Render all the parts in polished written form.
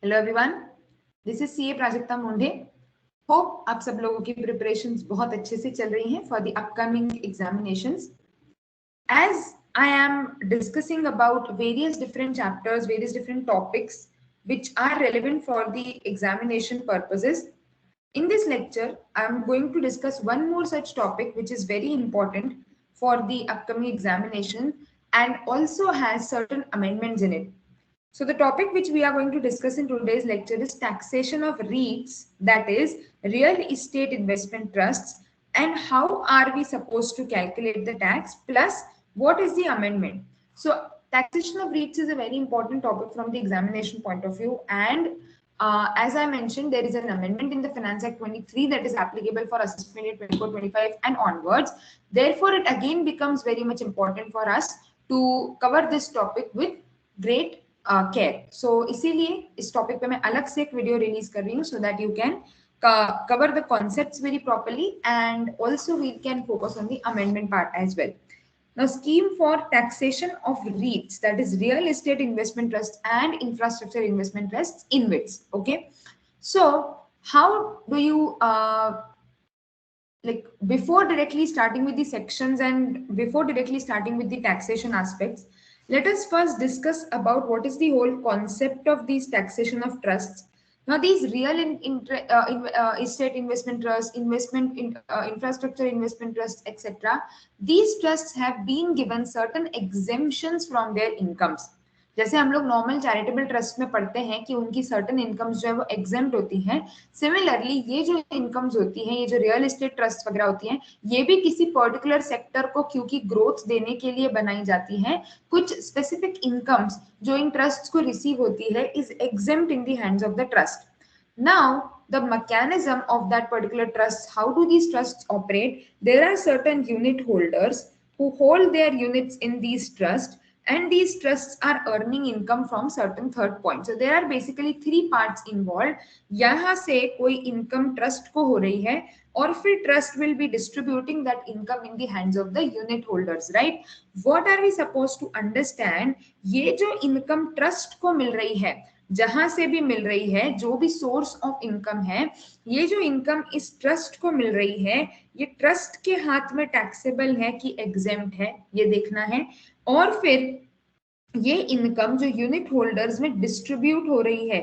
Hello everyone, this is CA Prajakta Munde. Hope आप सब लोगों की प्रिपरेशंस बहुत अच्छे से चल रही हैं for the upcoming examinations. As I am discussing about various different chapters, various different topics which are relevant for the examination purposes, in this lecture, I am going to discuss one more such topic which is very important for the upcoming examination and also has certain amendments in it. So the topic which we are going to discuss in today's lecture is taxation of REITs, that is real estate investment trusts, and how are we supposed to calculate the tax, plus what is the amendment. So taxation of REITs is a very important topic from the examination point of view, and as I mentioned, there is an amendment in the Finance Act 23 that is applicable for assessment year 24-25 and onwards. Therefore, it again becomes very much important for us to cover this topic with great care. So इसीलिए इस topic पे मैं अलग से एक video release कर रही हूँ so that you can cover the concepts very properly and also we can focus on the amendment part as well. Now, scheme for taxation of REITs, that is real estate investment trusts and infrastructure investment trusts, InvITs. Okay, so how do you like before directly starting with the sections and before directly starting with the taxation aspects, let us first discuss about what is the whole concept of these taxation of trusts. Now, these real estate investment trusts, infrastructure investment trusts, etc., these trusts have been given certain exemptions from their incomes. जैसे हम लोग normal charitable trust में पढ़ते हैं कि उनकी certain incomes जो है वो एग्जेम्प्ट होती हैं, सिमिलरली ये जो इनकम्स होती हैं, ये जो रियल एस्टेट ट्रस्ट वगैरह होती हैं, ये भी किसी पर्टिकुलर सेक्टर को क्योंकि ग्रोथ देने के लिए बनाई जाती हैं, कुछ स्पेसिफिक इनकम्स जो इन ट्रस्ट को रिसीव होती है is exempt in the hands of the trust. Now, the mechanism of that particular trust, how do these trusts operate? There are certain unit holders who hold their units in these trusts, and these trusts are earning income from certain third point. So there are basically three parts involved. यहाँ से कोई income trust को हो रही है और फिर trust will be distributing that income in the hands of the unit holders, right? What are we supposed to understand? ये जो income trust को मिल रही है, जहां से भी मिल रही है, जो भी सोर्स ऑफ इनकम है, ये जो इनकम इस ट्रस्ट को मिल रही है, ये ट्रस्ट के हाथ में टैक्सेबल है कि एग्जेम्प्ट है, ये देखना है. और फिर ये इनकम जो यूनिट होल्डर्स में डिस्ट्रीब्यूट हो रही है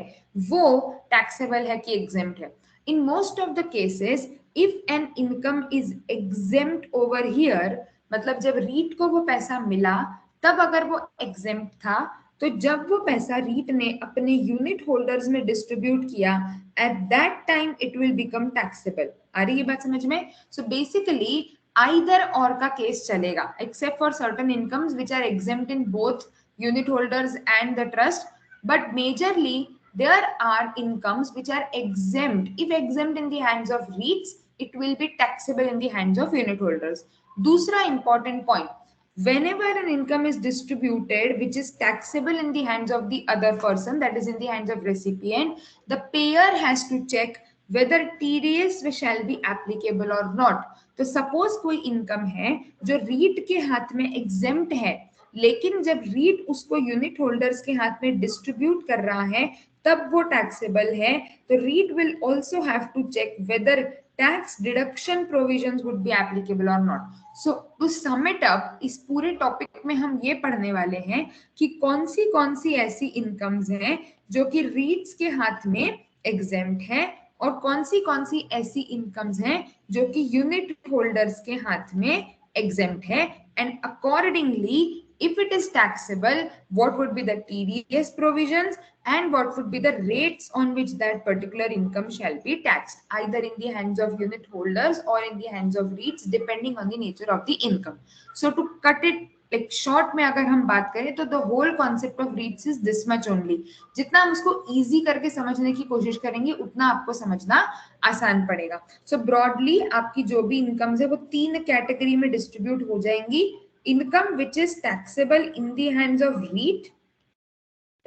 वो टैक्सेबल है कि एग्जेम्प्ट है. In most of the cases if an income is exempt over here, मतलब जब रीट को वो पैसा मिला तब अगर वो एग्जेम्प्ट था, तो जब वो पैसा रीट ने अपने यूनिट होल्डर्स में डिस्ट्रीब्यूट किया, at that time it will become taxable. आ रही है बात समझ में? सो बेसिकली आइदर और का केस चलेगा, except for certain incomes which are exempt in both unit holders and the trust, but majorly there are incomes which are exempt. If exempt in the hands of REITs, it will be taxable in the hands of unit holders. दूसरा important point, whenever an income is distributed which is taxable in the hands of the other person, that is in the hands of recipient, the payer has to check whether TDS shall be applicable or not. तो suppose कोई income है जो REIT के हाथ में exempt है, लेकिन जब रीट उसको यूनिट होल्डर्स के हाथ में डिस्ट्रीब्यूट कर रहा है तब वो टैक्सेबल है, तो REIT will also have to check whether tax deduction provisions would be applicable और not. So to sum it up, इस पूरे टॉपिक में हम ये पढ़ने वाले हैं कि कौन सी ऐसी इनकम्स हैं जो कि रीट्स के हाथ में एग्जेम्प्ट है और कौन सी ऐसी इनकम्स हैं जो कि यूनिट होल्डर्स के हाथ में एग्जेम्प्ट है, and accordingly if it is taxable, what would be the TDS provisions and what would be the rates on which that particular income shall be taxed, either in the hands of unit holders or in the hands of REITs, depending on the nature of the income. So to cut it like short में अगर हम बात करें तो the whole concept of REITs is this much only. जितना हम उसको easy करके समझने की कोशिश करेंगे उतना आपको समझना आसान पड़ेगा. So broadly आपकी जो भी incomes है वो तीन कैटेगरी में डिस्ट्रीब्यूट हो जाएंगी. Income which is taxable in the hands of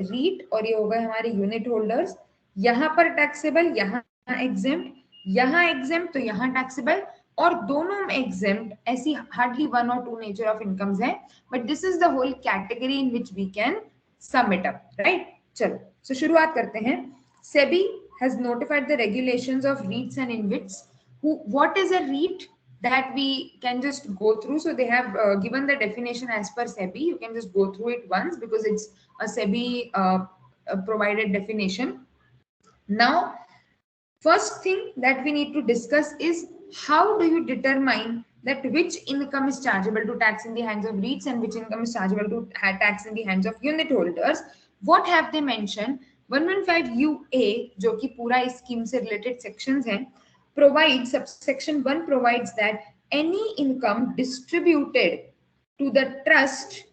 REIT और ये होगा हमारे यूनिट होल्डर्स, यहाँ पर टैक्सेबल, यहाँ एग्जेम्प्ट तो यहाँ टैक्सेबल, और दोनों में एग्जेम्प्ट. ऐसी hardly 1 or 2 nature of incomes है, but this is the whole category in which we can sum it up, right? चलो, सो शुरुआत करते हैं. SEBI has notified the regulations of REITs and InvITs. What is a REIT? That we can just go through. So they have given the definition as per SEBI. You can just go through it once because it's a SEBI provided definition. Now, first thing that we need to discuss is how do you determine that which income is chargeable to tax in the hands of REITs and which income is chargeable to tax in the hands of unit holders. What have they mentioned? 115 UA, जो कि पूरा इस scheme से related sections हैं, provides, subsection 1 provides that any income distributed to the trust,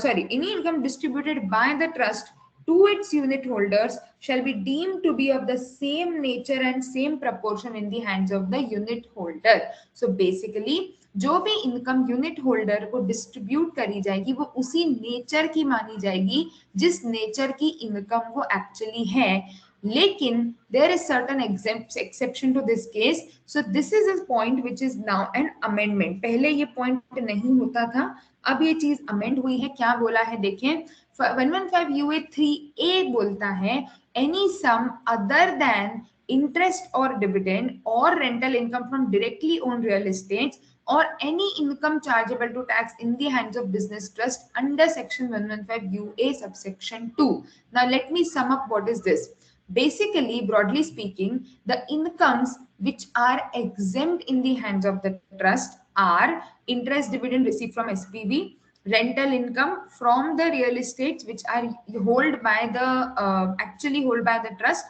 any income distributed by the trust to its unit holders shall be deemed to be of the same nature and same proportion in the hands of the unit holder. So basically जो भी income unit holder को distribute करी जाएगी वो उसी nature की मानी जाएगी जिस नेचर की इनकम वो एक्चुअली है. लेकिन there is certain exception to this case. So this is a point which is now an amendment. पहले ये point नहीं होता था, अब ये चीज अमेंड हुई है. क्या बोला है देखें, 115 UA3A बोलता है any sum other than interest or dividend or rental income from directly owned real estate or any income chargeable to tax in the hands of business trust under section 115 UA subsection 2. Now let me sum up what is this. Basically, broadly speaking, the incomes which are exempt in the hands of the trust are interest dividend received from SPV, rental income from the real estates which are held by the actually held by the trust,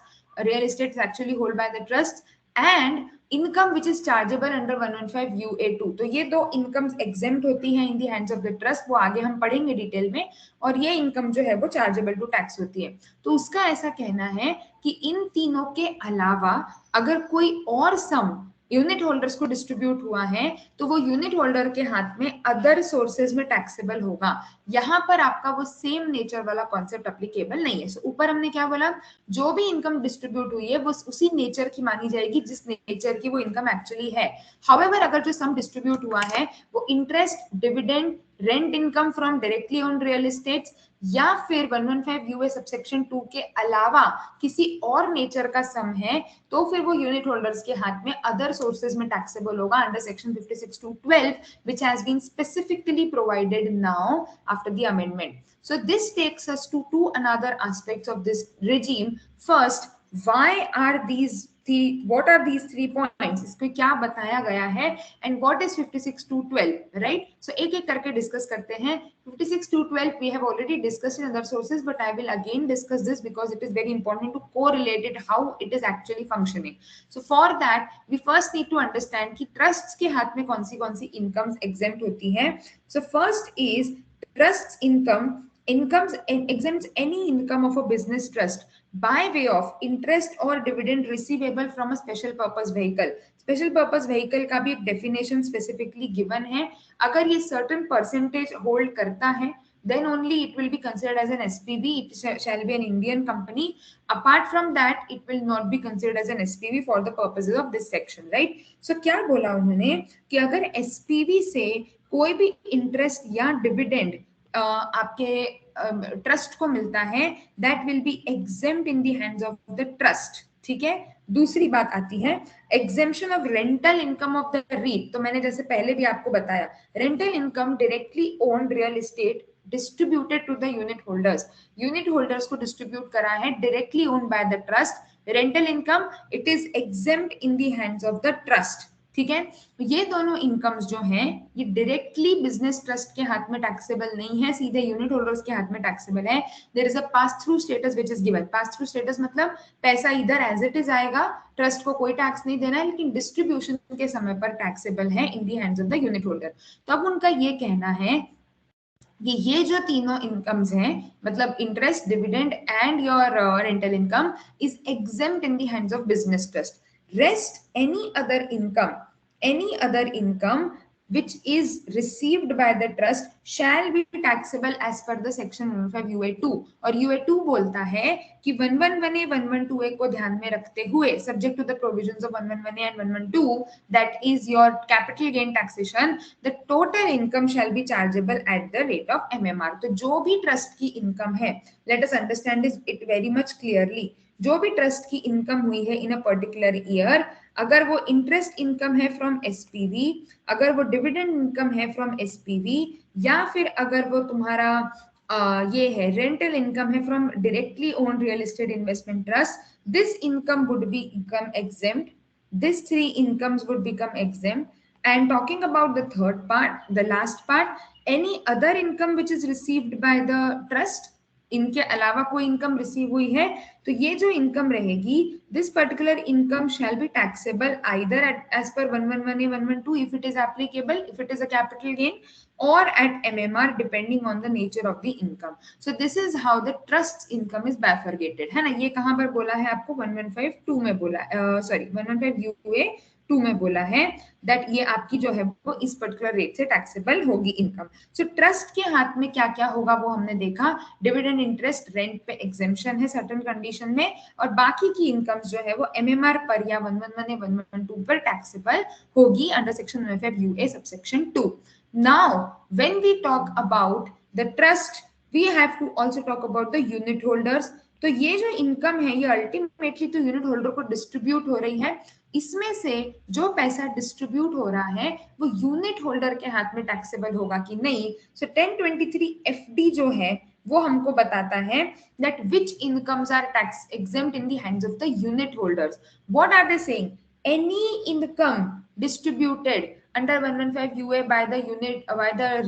real estates actually held by the trust, and income which is chargeable under 115 UA2. तो ये दो इनकम्स exempt होती हैं in the hands of the trust, वो आगे हम पढ़ेंगे डिटेल में, और ये इनकम जो है वो चार्जेबल टू टैक्स होती है. तो उसका ऐसा कहना है कि इन तीनों के अलावा अगर कोई और सम यूनिट होल्डर्स को डिस्ट्रीब्यूट हुआ है तो वो यूनिट होल्डर के हाथ में अदर सोर्सेज में टैक्सेबल होगा. यहाँ पर आपका वो सेम नेचर वाला कॉन्सेप्ट एप्लीकेबल नहीं है. ऊपर हमने क्या बोला, जो भी इनकम डिस्ट्रीब्यूट हुई है वो उसी नेचर की मानी जाएगी जिस नेचर की वो इनकम एक्चुअली है. हाउएवर अगर जो सम डिस्ट्रीब्यूट हुआ है वो interest, dividend, rent income from directly owned real estates या फिर 115 UA सबसेक्शन 2 के अलावा किसी और नेचर का सम है तो फिर वो यूनिट होल्डर्स के हाथ में अदर सोर्सेज में टैक्सेबल होगा under section 56(2)(12 which has been specifically provided now after the amendment. So this takes us to two another aspects of this regime. First, why are these what are these 3 points, इसमें क्या बताया गया है, and what is 56(2)(12, right? So एक एक करके discuss करते हैं. 56(2)(12 we have already discussed in other sources, but I will again discuss this because it is very important to correlate it how it is actually functioning. So for that we first need to understand कि trusts के हाथ में कौन सी incomes exempt होती हैं. So first is trusts incomes exempts any income of a business trust by way of interest or dividend receivable from a special purpose vehicle. Special purpose vehicle का भी एक definition specifically given है. अगर ये certain percentage hold करता है then only it will be considered as an SPV. It shall be an Indian company. Apart from that, it will not be considered as an SPV for the purposes of this section, right? So क्या बोला उन्होंने कि अगर SPV से कोई भी interest या dividend आपके ट्रस्ट को मिलता है that will be exempt in the hands of the trust. ठीक है. दूसरी बात आती है exemption of rental income of the REIT. तो मैंने जैसे पहले भी आपको बताया rental income directly owned real estate distributed to the unit holders. Unit holders को डिस्ट्रीब्यूट करा है directly owned by the trust. Rental income it is exempt in the hands of the trust. ठीक है. ये दोनों इनकम्स जो हैं ये डायरेक्टली बिजनेस ट्रस्ट के हाथ में टैक्सेबल नहीं है, सीधे यूनिट होल्डर्स के हाथ में टैक्सेबल है. There is a pass through status which is given. Pass through status मतलब पैसा इधर एज इट इज आएगा, ट्रस्ट को कोई टैक्स नहीं देना है, लेकिन डिस्ट्रीब्यूशन के समय पर टैक्सेबल है in the hands of the unit holder. तो अब उनका ये कहना है कि ये जो तीनों इनकम्स हैं मतलब interest, dividend and your rental income is exempt in the hands of business trust. Rest any other income which is received by the trust shall be taxable as per the section 115 UA2. और UA2 बोलता है कि 111A 112A को ध्यान में रखते हुए subject to the provisions of 111A and 112 that is your capital gain taxation, the total income shall be chargeable at the rate of MMR. तो जो भी ट्रस्ट की इनकम है, let us understand it very much clearly. जो भी trust की income हुई है इन अ पर्टिकुलर ईयर, अगर वो इंटरेस्ट इनकम है फ्रॉम एसपीवी, अगर वो डिविडेंड इनकम है फ्रॉम एसपीवी, या फिर अगर वो तुम्हारा ये है रेंटल इनकम है from directly owned real estate investment trust, this income would become exempt. These three incomes would become exempt. And talking about the third part, the last part, any other income which is received by the trust, इनके अलावा कोई income receive हुई है तो ये जो income रहेगी, this particular income shall be taxable either as per 111A 112 if it is applicable, if it is a capital gain, or at MMR depending on the nature of the income. So this is how the trust's income is bifurcated, है ना. ये कहाँ पर बोला है आपको 1152 में बोला, सॉरी 115 UA 2 में बोला है दैट ये आपकी जो है वो इस पर्टिकुलर रेट से टैक्सेबल होगी इनकम. सो ट्रस्ट के हाथ में क्या क्या होगा वो हमने देखा. डिविडेंड, इंटरेस्ट, रेंट पे एग्जेम्पशन है सर्टेन कंडीशन में, और बाकी की इनकम्स जो है वो एमएमआर पर या 111A 112 पर टैक्सेबल होगी under section 115 UA subsection 2. Now, when we talk about the trust, we have to also talk about the unit holders. तो ये जो इनकम है ये अल्टीमेटली तो यूनिट होल्डर को डिस्ट्रीब्यूट हो रही है. इसमें से जो पैसा डिस्ट्रीब्यूट हो रहा है वो यूनिट होल्डर के हाथ में टैक्सेबल होगा कि नहीं. सो 1023 FD जो है वो हमको बताता है that which incomes are tax exempt in the hands of the unit holders. What are they saying? Any income distributed under 115 UA by the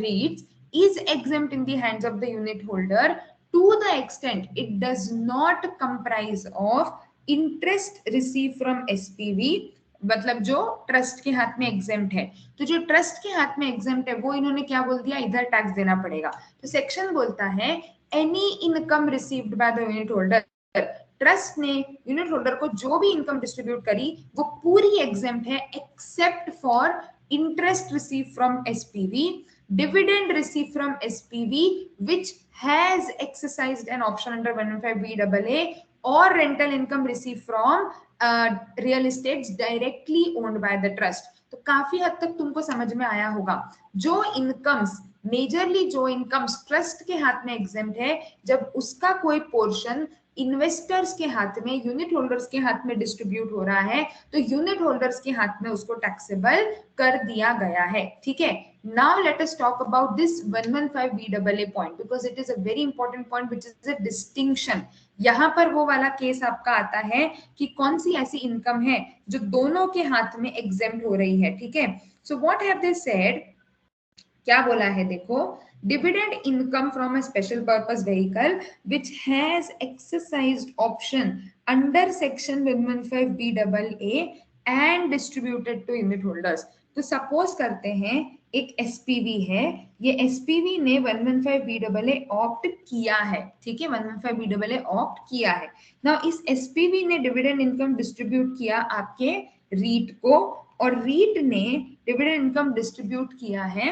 REITs is exempt in the hands of the unit holder to the extent it does not comprise of interest receive from SPV, मतलब जो trust के हाथ में exempt है. तो जो trust के हाथ में एग्जेम्प्ट है वो इन्होंने क्या बोल दिया, इधर टैक्स देना पड़ेगा. तो सेक्शन बोलता है any income received by the unit holder. Trust ने यूनिट होल्डर को जो भी इनकम डिस्ट्रीब्यूट करी वो पूरी एग्जेम्प्ट है except for interest receive from SPV, dividend received from SPV which has exercised an option under 115BAA, or rental income received from real estates directly owned by the trust. तो काफी हद तक तुमको समझ में आया होगा. जो इनकम्स मेजरली जो इनकम्स ट्रस्ट के हाथ में एग्जेम्प्ट है, जब उसका कोई पोर्शन इन्वेस्टर्स के हाथ में, यूनिट होल्डर्स के हाथ में डिस्ट्रीब्यूट हो रहा है तो यूनिट होल्डर्स के हाथ में उसको टैक्सेबल कर दिया गया है. ठीक है. Now let us talk about this 115BAA point because it is a very important point which is a distinction. यहाँ पर वो वाला केस आपका आता है कि कौन सी ऐसी इनकम है जो दोनों के हाथ में एग्जेम्प्ट हो रही है. ठीक है. So what have they said, क्या बोला है देखो, dividend income from a special purpose vehicle which has exercised option under section 115BAA and distributed to unit holders. तो सपोज करते हैं एक एसपीवी है, ये एसपीवी ने 115BAA ऑप्ट किया है. ठीक है, 115BAA ऑप्ट किया है. ना इस एसपीवी ने डिविडेंड इनकम डिस्ट्रीब्यूट किया आपके रीट को, और रीट ने डिविडेंड इनकम डिस्ट्रीब्यूट किया है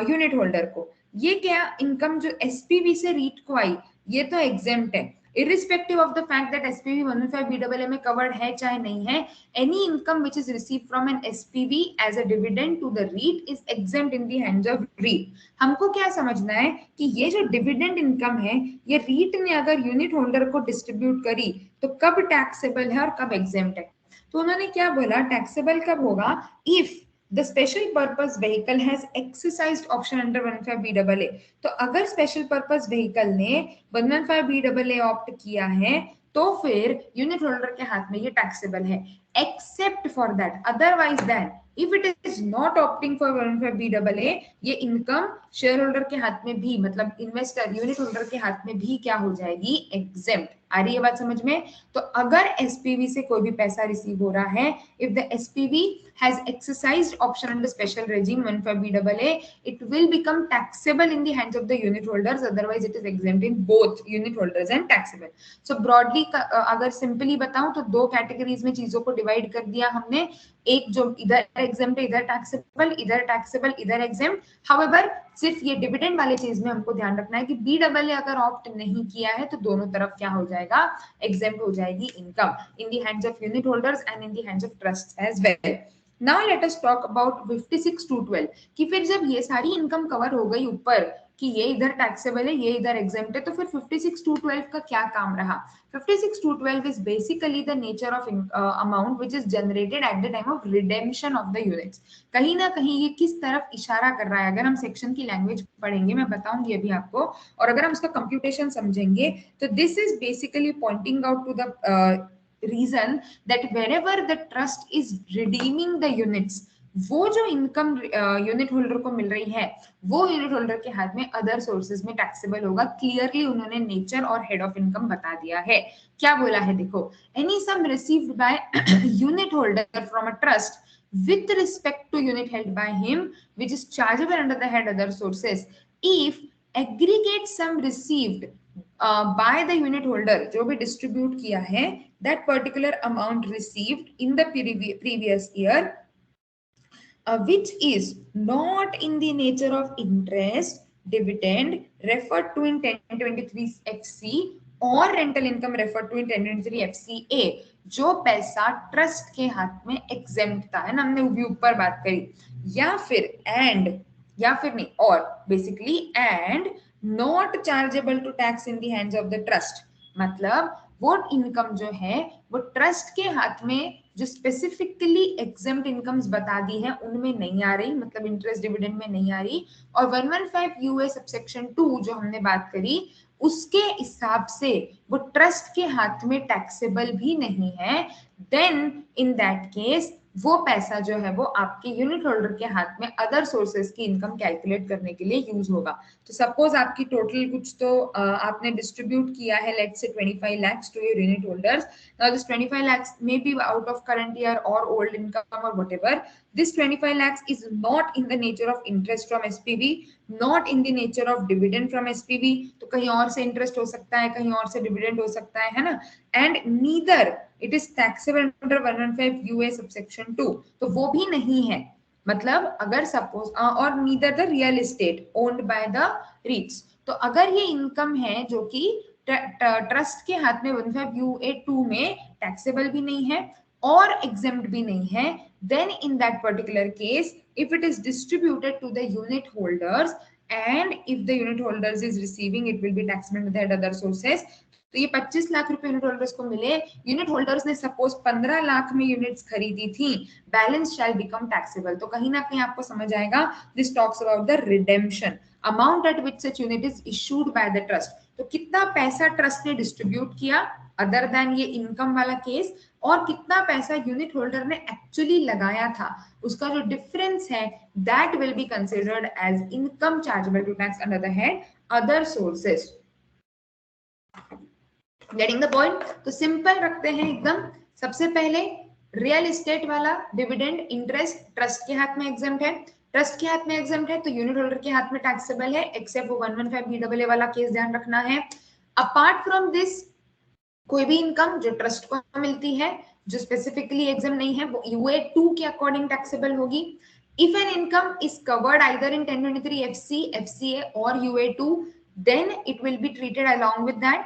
यूनिट होल्डर को. ये क्या इनकम जो एसपीवी से रीट को आई ये तो एग्जेम्प्ट है, irrespective of the fact that SPV 115BAA में covered है चाहे नहीं है. Any income which is received from an SPV as a dividend to the REIT is exempt in the hands of REIT. हमको क्या समझना है कि ये जो डिविडेंड इनकम है ये REIT ने अगर यूनिट होल्डर को डिस्ट्रीब्यूट करी तो कब टैक्सेबल है और कब एग्जेम्प्ट है. तो उन्होंने क्या बोला, टैक्सेबल कब होगा, if the special purpose vehicle has exercised option under 115BAA. तो अगर स्पेशल पर्पस व्हीकल ने 115BAA ऑप्ट किया है तो फिर यूनिट होल्डर के हाथ में ये टैक्सेबल है, except for that. Otherwise then if it is not opting for 115BAA, ये इनकम शेयर होल्डर के हाथ में भी, मतलब इन्वेस्टर यूनिट होल्डर के हाथ में भी क्या हो जाएगी, एग्जेम्प्ट. आ रही है बात समझ में. तो अगर एसपीवी से कोई भी पैसा रिसीव हो रहा है, if the SPV has exercised option under special regime 115BAA, it will become taxable in the hands of the unit holders, otherwise it is exempt in both unit holders and taxable. So broadly अगर simply बताऊं तो दो categories में चीजों को divide कर दिया हमने, एक जो इधर एग्जेम्प्ट है इधर टैक्सेबल, इधर टैक्सेबल इधर एग्जेम्प्ट. हाउएवर सिर्फ ये डिविडेंड वाले चीज में हमको ध्यान रखना है कि BAA अगर ऑप्ट नहीं किया है तो दोनों तरफ क्या हो जाएगा, एग्जेम्प्ट हो जाएगी income in the hands of unit holders and in the hands of trust as well. Now let us talk about 56 to 12 कि फिर जब ये सारी इनकम कवर हो गई ऊपर कि ये इधर टैक्सेबल है, ये इधर एग्जेम्प्ट है, तो फिर 56,212 का क्या काम रहा? 56,212 is basically the nature of amount which is generated at the time of redemption of the units. कहीं ना कहीं ये किस तरफ इशारा कर रहा है? अगर हम सेक्शन की लैंग्वेज पढ़ेंगे, मैं बताऊंगी अभी आपको, और अगर हम उसका कंप्यूटेशन समझेंगे, तो this is basically pointing out to the reason that wherever the trust is redeeming the units, वो जो इनकम यूनिट होल्डर को मिल रही है वो यूनिट होल्डर के हाथ में अदर सोर्सेज में टैक्सेबल होगा। क्लियरली उन्होंने नेचर और हेड ऑफ इनकम बता दिया है। क्या बोला है देखो, any sum received by unit holder from a trust with respect to unit held by him which is chargeable under the head other sources, if aggregate sum received by the unit holder, जो भी distribute किया है, that particular amount received in the previous year which is not in the nature of interest, dividend referred to in 1023 FC और rental income refer to in 1023 FCA, जो पैसा trust के हाथ में एग्जेम्प्ट था, है ना, हमने अभी ऊपर बात करी, या फिर एंड, या फिर नहीं, और basically and not chargeable to tax in the hands of the trust, मतलब वो इनकम जो है वो ट्रस्ट के हाथ में जो स्पेसिफिकली एग्जेम्प्ट इनकम्स बता दी है उनमें नहीं आ रही, मतलब इंटरेस्ट डिविडेंड में नहीं आ रही, और 115 यूए सबसेक्शन 2 जो हमने बात करी उसके हिसाब से वो ट्रस्ट के हाथ में टैक्सेबल भी नहीं है, देन इन दैट केस वो पैसा जो है वो आपके यूनिट होल्डर के हाथ में अदर सोर्सेज की इनकम कैलकुलेट करने के लिए यूज होगा। तो सपोज आपकी टोटल कुछ तो आपने डिस्ट्रीब्यूट किया है, let's say 25 lakhs to your unit holders, now this 25 lakhs may be out of current year और ओल्ड इनकम और whatever, this 25 lakhs is not in the nature of interest from SPV, not in the nature of dividend from SPV, तो कहीं और से interest हो सकता है, कहीं और से डिविडेंड हो सकता है ना, and neither it is taxable under 115 UA subsection 2, तो वो भी नहीं है, मतलब अगर सपोज, और neither the real estate owned by the रीट्स, तो अगर ये इनकम है जो कि ट्रस्ट के हाथ में 115 यूए 2 में टैक्सेबल भी नहीं है और एग्जेम्प्ट भी नहीं है, then in that particular case if it is distributed to the unit holders and if the unit holders is receiving, it will be taxable with the other sources, तो ये 25 लाख रुपए यूनिट होल्डर्स को मिले, unit holders ने suppose 15 lakh में units खरीदी थी, balance शैल become taxable, तो कहीं ना कहीं आपको समझ आएगा this talks about the redemption amount at which such unit is issued by the trust, तो कितना पैसा ट्रस्ट ने डिस्ट्रीब्यूट किया अदर देन ये इनकम वाला केस, और कितना पैसा यूनिट होल्डर ने एक्चुअली लगाया था, उसका जो डिफरेंस है that will be considered as income chargeable to tax under the head other sources. Getting the point? तो सिंपल रखते हैं एकदम। सबसे पहले रियल एस्टेट वाला डिविडेंड इंटरेस्ट ट्रस्ट के हाथ में एग्जेम्प्ट है, ट्रस्ट के हाथ में एग्जेम्प्ट है तो यूनिट होल्डर के हाथ में टैक्सेबल है, एक्सेप्ट वो 115 BAA वाला केस ध्यान रखना है। अपार्ट फ्रॉम दिस कोई भी इनकम जो ट्रस्ट को मिलती है जो स्पेसिफिकली एग्जाम नहीं है वो यूए 2 के अकॉर्डिंग टैक्सेबल होगी। If an income is covered either in 1023 FC, FCA और UA 2, then it will be treated along with that.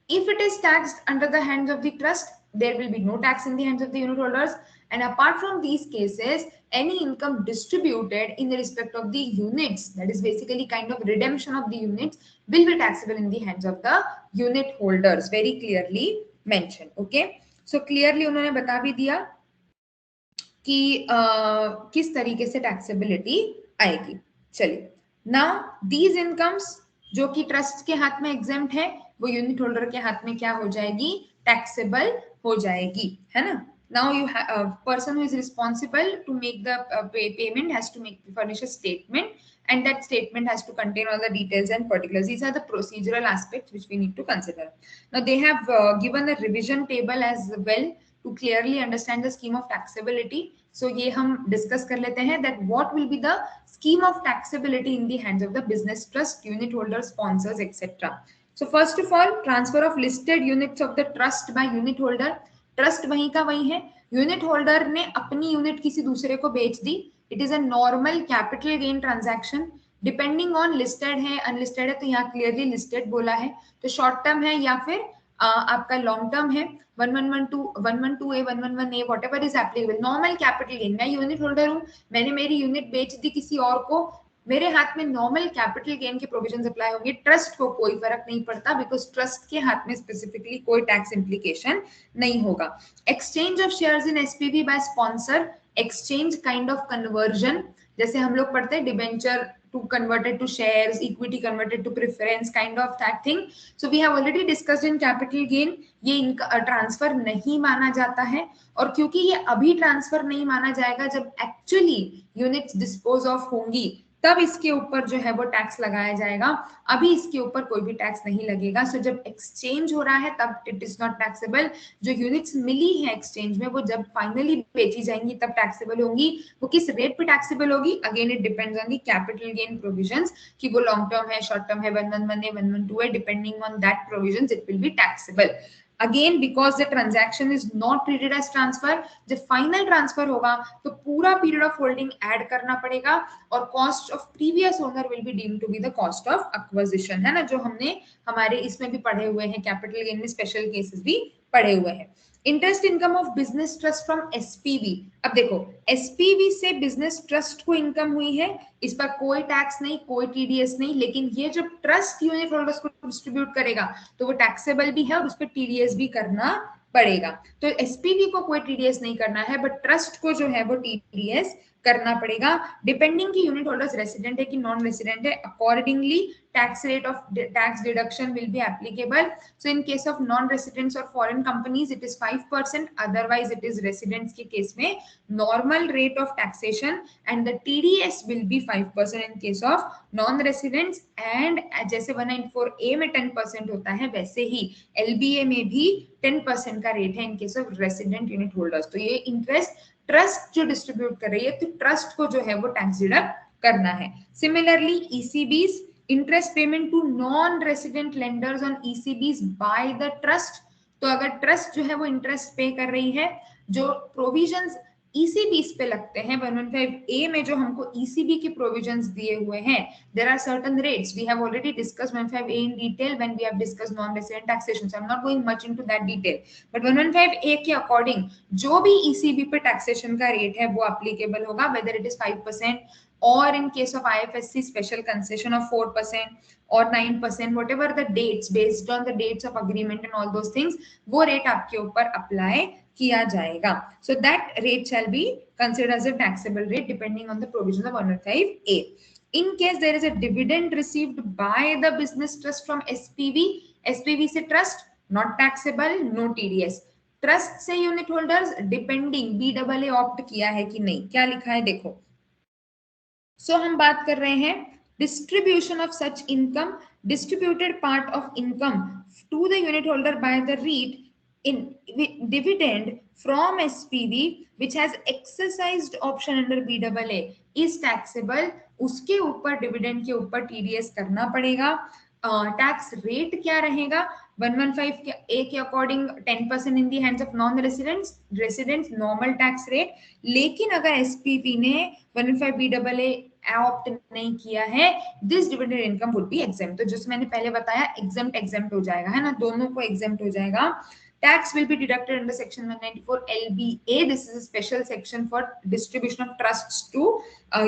If it is taxed under the hands of the trust, there will be no tax in the hands of the unit holders. And apart from these cases, any income distributed in the respect of the units, that is basically kind of redemption of the units, will be taxable in the hands of the unit holders. Very clearly mentioned. Okay, so clearly उन्होंने बता भी दिया कि किस तरीके से taxability आएगी। चलिए, नाउ दीज इनकम्स जो कि ट्रस्ट के हाथ में एग्जेम्प्ट है वो यूनिट होल्डर के हाथ में क्या हो जाएगी? टैक्सेबल हो जाएगी, है ना। Now you have a person who is responsible to make the payment has to furnish a statement, and that statement has to contain all the details and particulars. These are the procedural aspects which we need to consider. Now they have given a revision table as well to clearly understand the scheme of taxability. So ये हम discuss कर लेते हैं that what will be the scheme of taxability in the hands of the business trust, unit holders, sponsors, etc. So first of all, transfer of listed units of the trust by unit holder. Trust वहीं का वहीं है, unit holder ने अपनी unit किसी दूसरे को बेच दी, it is a normal capital gain transaction, depending on listed है अनलिस्टेड है, तो यहाँ क्लियरली लिस्टेड बोला है, तो शॉर्ट टर्म है या फिर आपका लॉन्ग टर्म है, 1112, 1112A, 1111A, whatever is applicable, normal capital gain. मैं यूनिट होल्डर हूँ, मैंने मेरी यूनिट बेच दी किसी और को, मेरे हाथ में नॉर्मल कैपिटल गेन के प्रोविजंस अप्लाई होंगे, ट्रस्ट को कोई फर्क नहीं पड़ता बिकॉज ट्रस्ट के हाथ में स्पेसिफिकली कोई टैक्स इम्प्लीकेशन नहीं होगा। Exchange of shares in SPV by sponsor, exchange kind of conversion, जैसे हम लोग पढ़ते हैं debenture to converted to shares, equity converted to preference, kind of that thing. So we have already discussed in capital gain, ये इनका transfer नहीं माना जाता है, और क्योंकि ये अभी ट्रांसफर नहीं माना जाएगा, जब एक्चुअली यूनिट्स डिस्पोज ऑफ होंगी तब इसके ऊपर जो है वो टैक्स लगाया जाएगा, अभी इसके ऊपर कोई भी टैक्स नहीं लगेगा। सो जब एक्सचेंज हो रहा है तब इट इज नॉट टैक्सेबल। जो यूनिट्स मिली है एक्सचेंज में वो जब फाइनली बेची जाएंगी तब टैक्सेबल होंगी। वो किस रेट पे टैक्सेबल होगी, again it depends on the capital gain provisions, कि वो लॉन्ग टर्म है, शॉर्ट टर्म है, 111 है, 112 है, depending on that provisions it will be taxable. Again because the transaction is not treated as transfer, जब final transfer होगा तो पूरा पीरियड ऑफ होल्डिंग ऐड करना पड़ेगा, और cost of previous owner will be deemed to be the cost of acquisition, है ना, जो हमने हमारे इसमें भी पढ़े हुए हैं, कैपिटल गेन में स्पेशल केसेस भी पढ़े हुए हैं। Interest income of business trust from SPV, अब देखो एसपीवी से बिजनेस ट्रस्ट को इनकम हुई है, इस पर कोई टैक्स नहीं, कोई टीडीएस नहीं, लेकिन ये जब ट्रस्ट यूनिट होल्डर्स को डिस्ट्रीब्यूट करेगा तो वो टैक्सेबल भी है और उस पर टीडीएस भी करना पड़ेगा। तो एसपीवी को कोई टीडीएस नहीं करना है, बट ट्रस्ट को जो है वो टीडीएस करना पड़ेगा, डिपेंडिंग की यूनिट होल्डर्स रेसिडेंट है कि नॉन रेसिडेंट है, accordingly tax rate of tax deduction will be applicable. So in case of non-residents or foreign companies it is 5%, otherwise it is residents के case में normal rate of taxation and the TDS will be 5% in case of non-residents, and जैसे 194A में 10% होता है वैसे ही LBA में भी 10% का रेट है in case of resident unit holders। तो ये इंटरेस्ट ट्रस्ट जो डिस्ट्रीब्यूट कर रही है तो ट्रस्ट को जो है वो टैक्स डिडक्ट करना है। Similarly ECBs, interest payment to non resident lenders on ECBs by the trust, तो अगर ट्रस्ट जो है वो इंटरेस्ट पे कर रही है, जो प्रोविजंस ECBs पे लगते हैं 115A में जो हमको ECB के प्रोविजंस दिए हुए हैं, there are certain rates, we have already discussed 115A in detail when we have discussed non-resident taxation, so I'm not going much into that detail, but 115A के अकॉर्डिंग जो भी ECB पे taxation का rate है वो applicable होगा, whether it is 5% or in case of IFSC special concession of 4% or 9%, whatever the dates, based on the dates of agreement and all those things, वो rate आपके ऊपर अप्लाई किया जाएगा। So that rate shall be considered as a taxable rate depending on the provisions of 115A. In case there is a dividend received by the business trust from SPV से trust not taxable, no TDS। Trust से unit holders depending BAA opt किया है कि नहीं, क्या लिखा है देखो। सो हम बात कर रहे हैं distribution of such income, distributed part of income to the unit holder by the REIT in dividend from SPV which has exercised option under BAA is taxable, उसके ऊपर डिविडेंड के ऊपर TDS करना पड़ेगा। टैक्स रेट क्या रहेगा, 115A के according 10% in the hands of non residents normal tax rate, लेकिन अगर एसपीवी ने 115BAA ऑप्ट नहीं किया है, this dividend income would be exempt. तो जैसे मैंने पहले बताया एग्जेम्प्ट हो जाएगा, है ना, दोनों को एग्जेम्प्ट हो जाएगा। Tax will be deducted under section 194 LBA. This is a special section for distribution of trusts to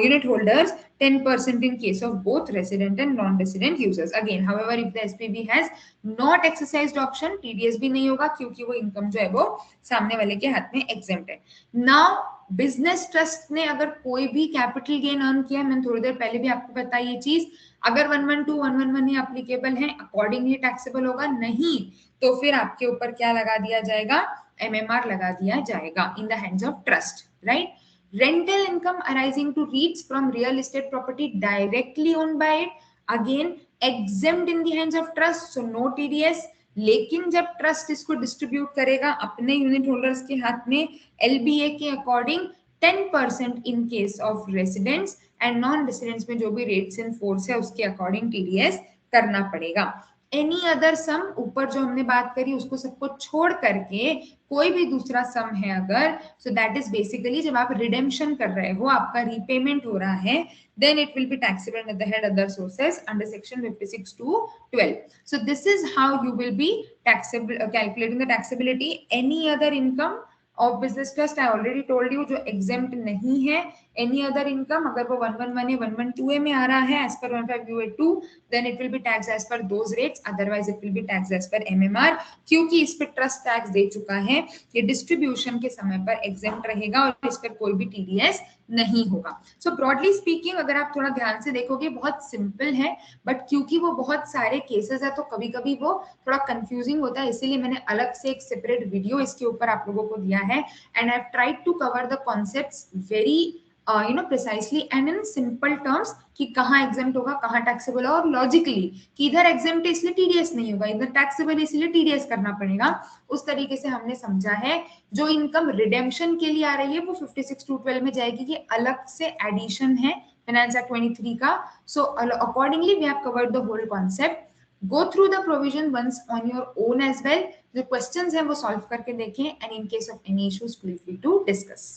unit holders, 10% in case of both resident and non-resident users. Again, however, if the SPV has not exercised option, TDS भी नहीं होगा क्योंकि वो income जो है वो सामने वाले के हाथ में exempt है। Now, बिजनेस ट्रस्ट ने अगर कोई भी कैपिटल गेन अर्न किया, मैंने थोड़ी देर पहले भी आपको बताई ये चीज, अगर 112, 111 ही एप्लीकेबल है, अकॉर्डिंगली टैक्सेबल होगा, नहीं तो फिर आपके ऊपर क्या लगा दिया जाएगा, MMR लगा दिया जाएगा in the hands of trust, right. Rental income arising to REITs from real estate property directly owned by it, again exempt in the hands of trust, so no TDS। लेकिन जब ट्रस्ट इसको distribute करेगा अपने unit holders के हाथ में, LBA के according 10% in case of residents and non residents में जो भी रेट्स इन फोर्स है उसके अकॉर्डिंग TDS करना पड़ेगा। एनी अदर सम, ऊपर जो हमने बात करी उसको सबको छोड़ करके कोई भी दूसरा सम है अगर, सो दैट इज बेसिकली जब आप रिडेम्पशन कर रहे हो, आपका रीपेमेंट हो रहा है, then it will be taxable at the head other sources under section 56 to 12. So this is how you will be taxable, calculating the taxability. Any other income of business trust I already told you जो exempt नहीं है, any other income अगर वो 111 या 112A में आ रहा है as per 15UA2 then it will be tax as per those rates, otherwise it will be tax as per MMR। क्योंकि इस पर ट्रस्ट टैक्स दे चुका है, ये डिस्ट्रीब्यूशन के समय पर एग्जेम्प्ट रहेगा और इस पर कोई भी TDS नहीं होगा। सो ब्रॉडली स्पीकिंग अगर आप थोड़ा ध्यान से देखोगे बहुत सिंपल है, बट क्योंकि वो बहुत सारे केसेस है तो कभी कभी वो थोड़ा कंफ्यूजिंग होता है, इसीलिए मैंने अलग से एक सेपरेट वीडियो इसके ऊपर आप लोगों को दिया है। And I have tried to cover the concepts very precisely and in simple terms कि कहाँ एग्जेम्प्ट होगा, कहाँ टैक्सेबल है, और लॉजिकली कि इधर एग्जेम्प्ट है इसलिए TDS नहीं होगा, इधर टैक्सेबल है इसलिए TDS करना पड़ेगा, उस तरीके से हमने समझा है। जो इनकम रिडेम्पशन के लिए आ रही है वो 56(2)(12) में जाएगी, ये अलग से एडिशन है फाइनेंस एक्ट 23 का। So accordingly we have covered the whole concept. Go through the provision once on your own as well, जो क्वेश्चंस हैं वो सॉल्व करके देखें, and in case of any issues feel free to discuss.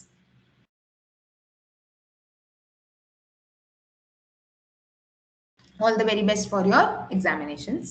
All the very best for your examinations.